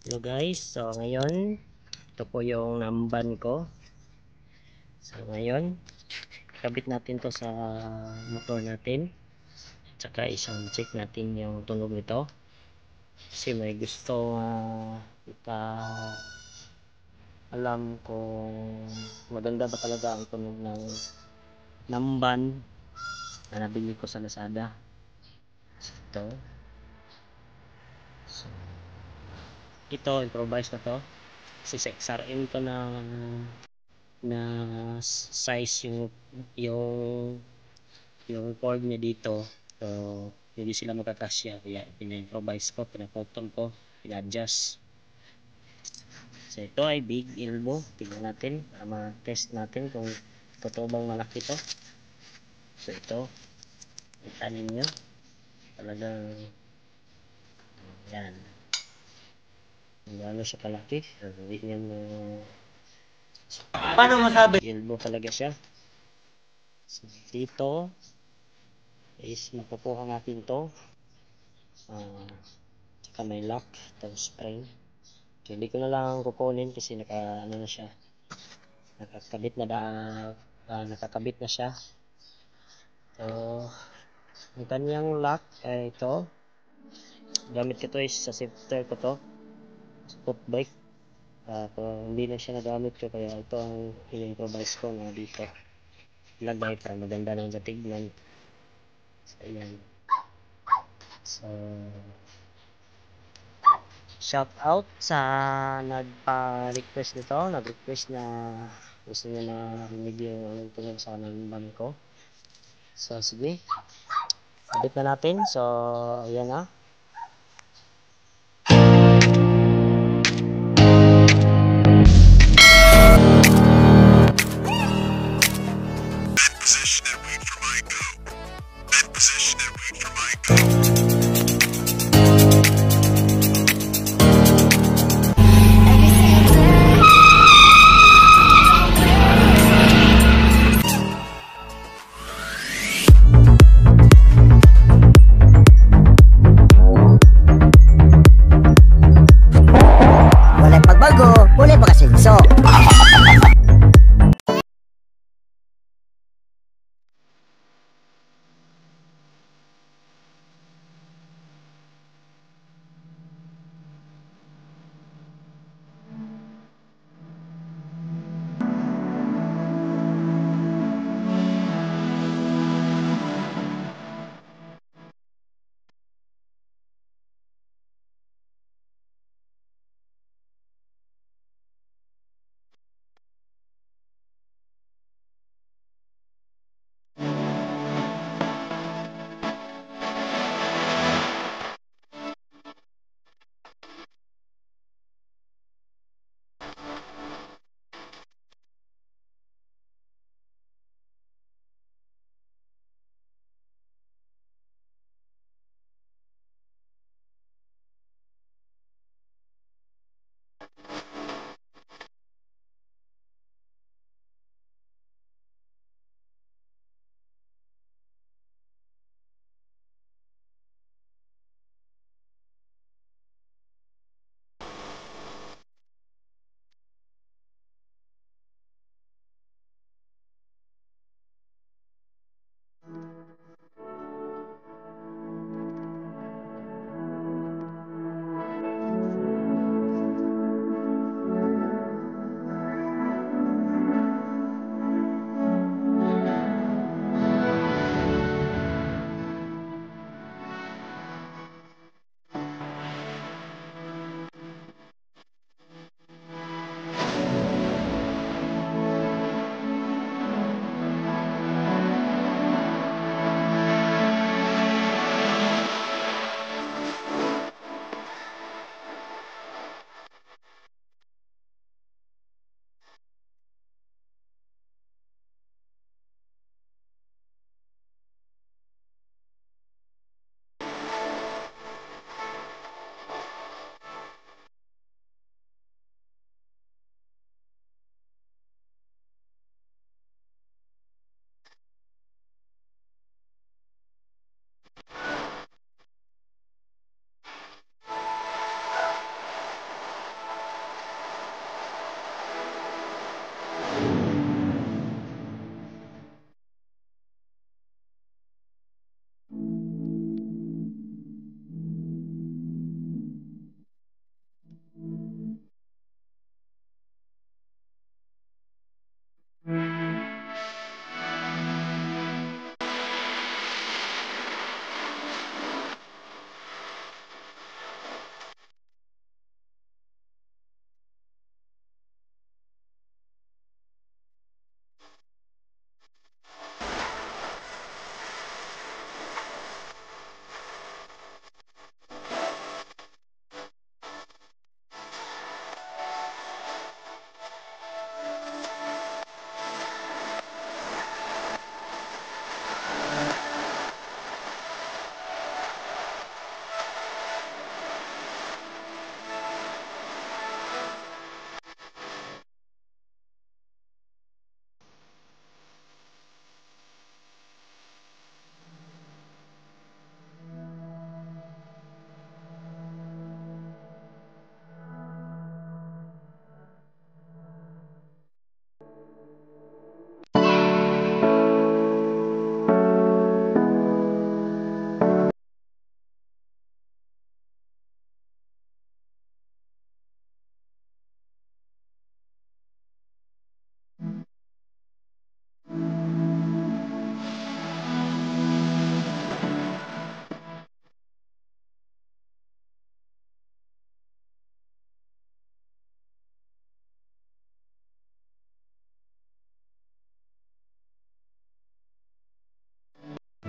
Hello guys, so ngayon ito po yung namban ko. So ngayon kabit natin to sa motor natin, tsaka isang check natin yung tunog nito kasi may gusto ipa alam kung maganda ba talaga ang tunog ng namban na nabili ko sa Lazada. Ito improvise na to kasi sa XRM to na size yung cord niya dito, so hindi sila magkakasya kaya pina-improvise ko, pinaputol ko, pina-adjust. So ito ay big elbow, tingnan natin para ma-test natin kung totoo bang malaki to. So ito kita ninyo talagang yan, gano'n siya kalaki. Yan, paano masabi? Elbow talaga siya. So, dito is mapupuha natin to. Tsaka may lock, tapos spring. So, hindi ko na lang kukunin kasi ano na siya. Nakakabit na siya. So, ang kanyang lock ay ito. Gamit ko to is sa shifter ko to. Foot brake. Kung hindi na siya nagamit ko kaya ito ang in-improvise ko na dito ilagay para maganda ng tignan. So ayan, so shout out sa nag-request na gusto niya na video tungkol sa namban ko. So sige, edit na natin. So ayan na.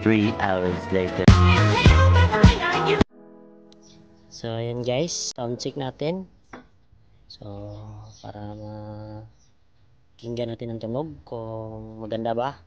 3 hours later. So ayan guys, sound check natin. So para makinggan natin ang tunog kung maganda ba.